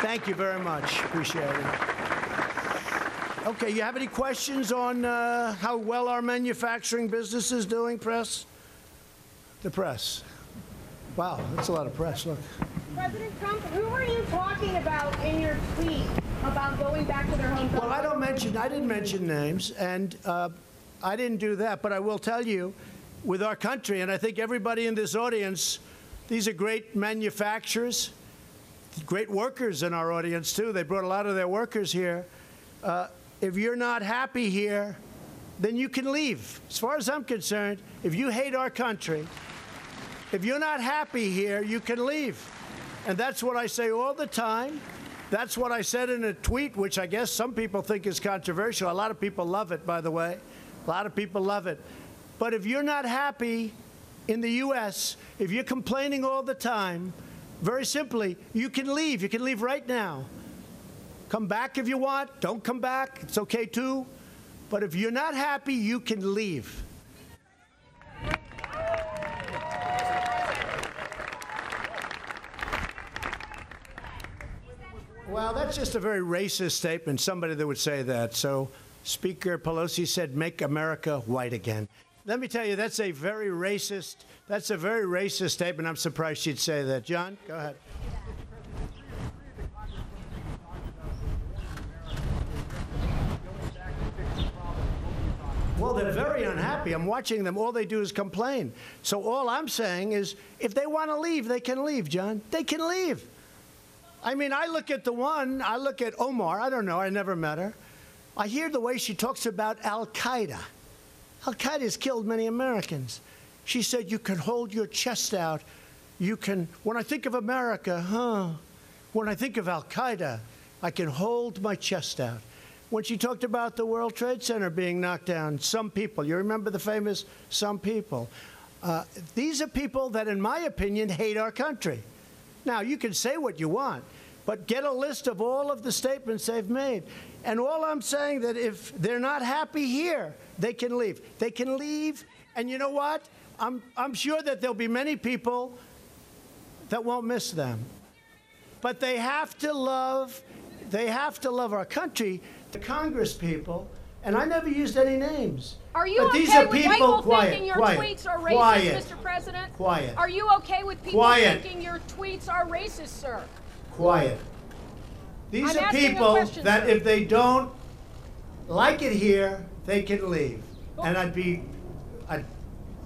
Thank you very much. Appreciate it. Okay, you have any questions on how well our manufacturing business is doing, press? The press. Wow, that's a lot of press. Look. President Trump, who were you talking about in your tweet about going back to their home country? Well, I didn't mention names, and I didn't do that. But I will tell you, with our country, and I think everybody in this audience, these are great manufacturers, great workers in our audience, too. They brought a lot of their workers here. If you're not happy here, then you can leave. As far as I'm concerned, if you hate our country, if you're not happy here, you can leave. And that's what I say all the time. That's what I said in a tweet, which I guess some people think is controversial. A lot of people love it, by the way. A lot of people love it. But if you're not happy in the U.S., if you're complaining all the time, very simply, you can leave. You can leave right now. Come back if you want. Don't come back. It's okay, too. But if you're not happy, you can leave. Well, that's just a very racist statement, somebody that would say that. So Speaker Pelosi said, make America white again. Let me tell you, that's a very racist statement. I'm surprised she'd say that. John, go ahead. Well, they're very unhappy. I'm watching them. All they do is complain. So all I'm saying is, if they want to leave, they can leave, John. They can leave. I mean, I look at Omar. I don't know. I never met her. I hear the way she talks about Al-Qaeda. Al-Qaeda has killed many Americans. She said, you can hold your chest out. You can, when I think of America, when I think of Al-Qaeda, I can hold my chest out. When she talked about the World Trade Center being knocked down, some people, you remember the famous some people. These are people that, in my opinion, hate our country. Now, you can say what you want, but get a list of all of the statements they've made. And all I'm saying that if they're not happy here, they can leave. They can leave. And you know what? I'm sure that there'll be many people that won't miss them. But they have to love our country. The Congress people, and I never used any names. Are you but okay these are with people, people thinking your tweets are racist, Mr. President? Quiet. Are you okay with people thinking your tweets are racist, sir? Quiet. These are people that if they don't like it here, they can leave. And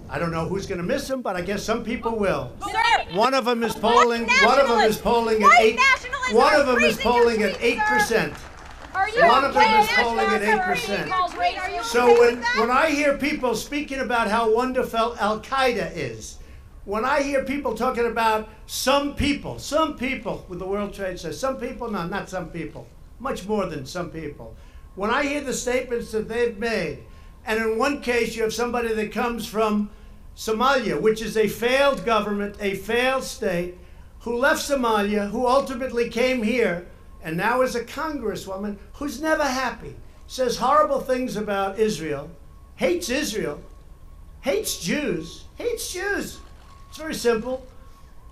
I don't know who's going to miss them, but I guess some people will. Sir, one of them is polling. One of them is polling at 8. One of them is polling at 8%. One of them is polling at 8%. So when I hear people speaking about how wonderful Al-Qaeda is, when I hear people talking about some people with the World Trade Center, some people, no, not some people, much more than some people. When I hear the statements that they've made, and in one case you have somebody that comes from Somalia, which is a failed government, a failed state, who left Somalia, who ultimately came here, and now is a congresswoman who's never happy, says horrible things about Israel, hates Jews, hates Jews. It's very simple.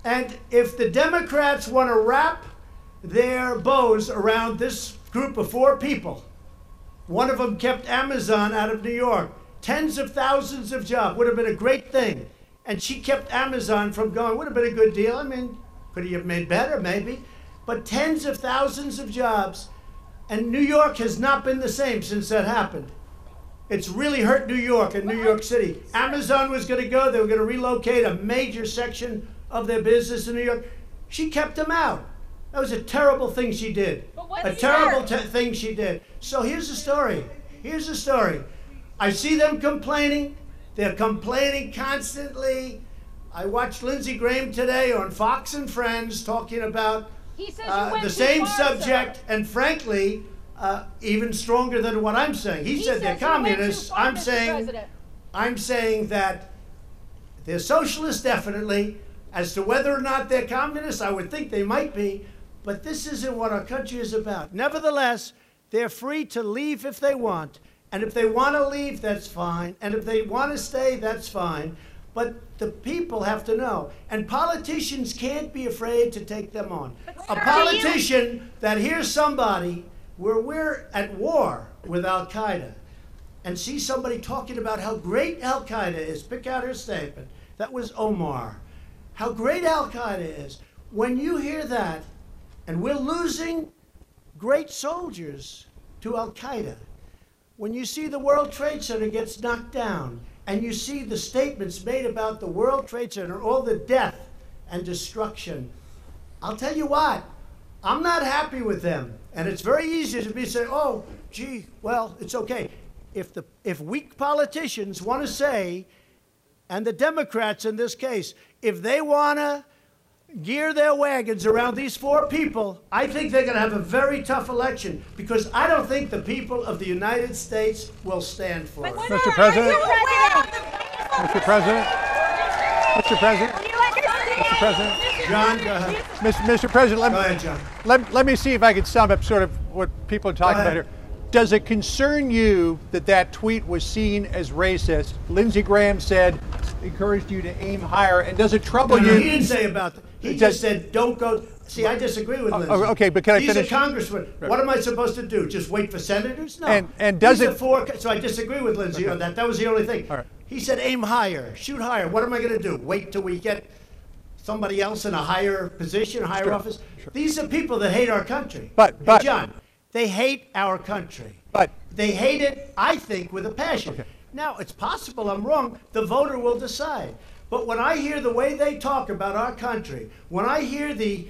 And if the Democrats want to wrap their bows around this group of 4 people, one of them kept Amazon out of New York, tens of thousands of jobs, would have been a great thing. And she kept Amazon from going, would have been a good deal. I mean, could he have made better, maybe? But tens of thousands of jobs, and New York has not been the same since that happened. It's really hurt New York and New York City. Amazon was going to go. They were going to relocate a major section of their business in New York. She kept them out. That was a terrible thing she did. A terrible thing she did. So here's the story. I see them complaining. They're complaining constantly. I watched Lindsey Graham today on Fox and Friends talking about the same subject, and frankly, even stronger than what I'm saying. He said they're communists. I'm saying that they're socialists, definitely. As to whether or not they're communists, I would think they might be. But this isn't what our country is about. Nevertheless, they're free to leave if they want. And if they want to leave, that's fine. And if they want to stay, that's fine. But the people have to know. And politicians can't be afraid to take them on. A politician that hears somebody where we're at war with Al-Qaeda and see somebody talking about how great Al-Qaeda is, pick out her statement. That was Omar. How great Al-Qaeda is. When you hear that, and we're losing great soldiers to Al-Qaeda, when you see the World Trade Center gets knocked down, and you see the statements made about the World Trade Center, all the death and destruction, I'll tell you what, I'm not happy with them. And it's very easy to be say, oh, gee, well, it's okay. If weak politicians want to say, and the Democrats in this case, if they want to gear their wagons around these four people, I think they're going to have a very tough election, because I don't think the people of the United States will stand for it. Mr. President? Mr. President? Mr. President? Mr. President? John, go ahead. Mr. President, Go ahead, John. let me see if I can sum up sort of what people are talking about here. Does it concern you that that tweet was seen as racist? Lindsey Graham said, encouraged you to aim higher, and does it trouble you? He didn't say about that. He just said, don't go. See, I disagree with Lindsey. Okay, but can I finish? He's a congressman. Right. What am I supposed to do? Just wait for senators? No. And does it? So I disagree with Lindsey on that. That was the only thing. All right. He said, aim higher, shoot higher. What am I going to do? Wait till we get somebody else in a higher position, a higher office? Sure. These are people that hate our country. But hey, John, they hate our country. But they hate it, I think, with a passion. Okay. Now, it's possible I'm wrong. The voter will decide. But when I hear the way they talk about our country, when I hear the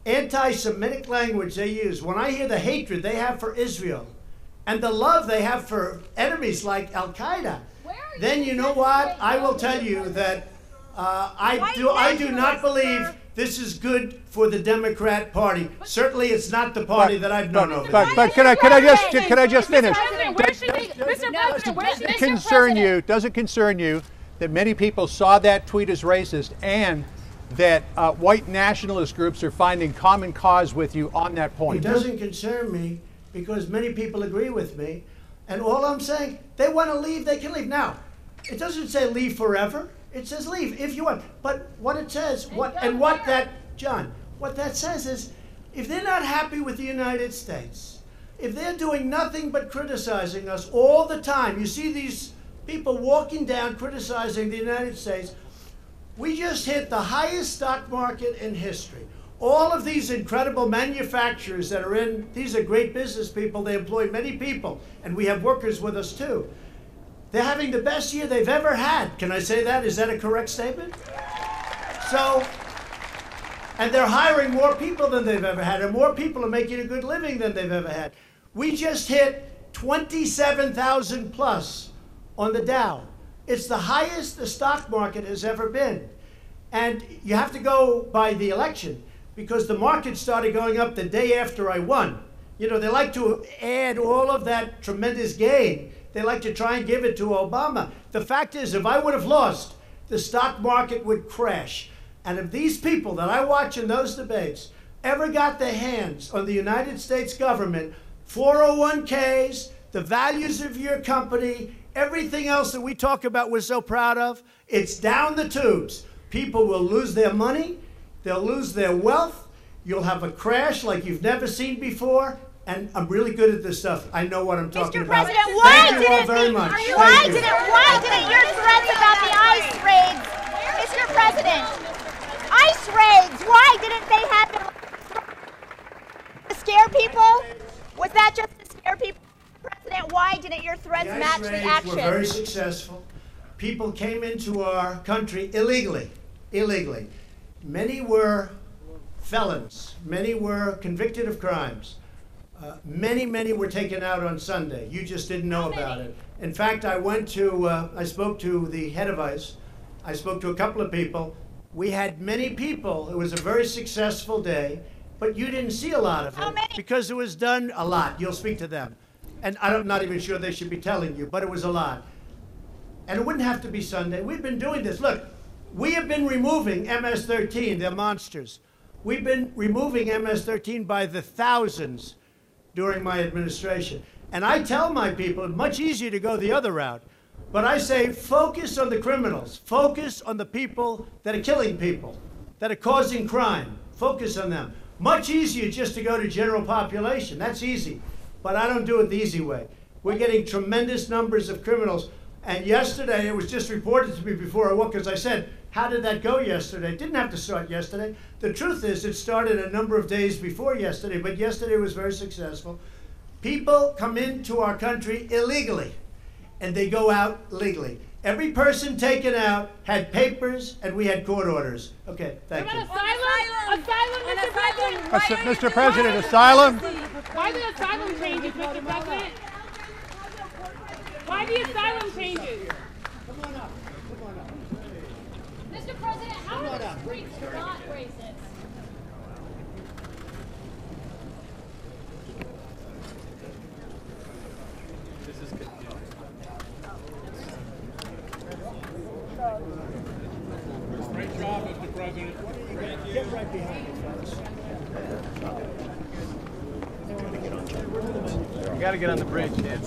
anti-Semitic language they use, when I hear the hatred they have for Israel, and the love they have for enemies like Al-Qaeda, then you know what? I will tell you that I do not believe this is good for the Democrat Party. Certainly, it's not the party that I've known over. But can I just finish? Does it concern you that many people saw that tweet as racist, and that white nationalist groups are finding common cause with you on that point? It doesn't concern me, because many people agree with me. And all I'm saying, they want to leave, they can leave. Now, it doesn't say leave forever. It says leave if you want. But what it says, what that says is, if they're not happy with the United States, if they're doing nothing but criticizing us all the time, you see these people walking down criticizing the United States. We just hit the highest stock market in history. All of these incredible manufacturers that are in, these are great business people. They employ many people, and we have workers with us too. They're having the best year they've ever had. Can I say that? Is that a correct statement? So, and they're hiring more people than they've ever had, and more people are making a good living than they've ever had. We just hit 27,000 plus on the Dow. It's the highest the stock market has ever been. And you have to go by the election, because the market started going up the day after I won. You know, they like to add all of that tremendous gain. They like to try and give it to Obama. The fact is, if I would have lost, the stock market would crash. And if these people that I watch in those debates ever got their hands on the United States government, 401ks, the values of your company, everything else that we talk about we're so proud of, it's down the tubes. People will lose their money. They'll lose their wealth. You'll have a crash like you've never seen before. And I'm really good at this stuff. I know what I'm talking about. Mr. President, why Thank you all very much. Why didn't your threats about the ICE raids, Mr. President, ICE raids, why didn't they happen to scare people? Was that just to scare people? President, why didn't your threats match the action? The ICE raids were very successful. People came into our country illegally. Many were felons. Many were convicted of crimes. Many were taken out on Sunday. You just didn't know about it. In fact, I spoke to the head of ICE. I spoke to a couple of people. We had many people. It was a very successful day, but you didn't see a lot of it because it was done a lot. You'll speak to them. And I'm not even sure they should be telling you, but it was a lot. And it wouldn't have to be Sunday. We've been doing this. Look, we have been removing MS-13. They're monsters. We've been removing MS-13 by the thousands during my administration. And I tell my people, it's much easier to go the other route. But I say focus on the criminals. Focus on the people that are killing people, that are causing crime. Focus on them. Much easier just to go to general population. That's easy. But I don't do it the easy way. We're getting tremendous numbers of criminals. And yesterday, it was just reported to me before I woke, because I said, how did that go yesterday? It didn't have to start yesterday. The truth is, it started a number of days before yesterday, but yesterday was very successful. People come into our country illegally, and they go out legally. Every person taken out had papers, and we had court orders. Okay, thank you. Mr. President, asylum? Why the asylum changes, Mr. President? Why the asylum changes? Come on up. Come on up. Mr. President, how are the streets not racist? Great job, Mr. President. Get right behind me, fellas. You got to get on the bridge, Dan.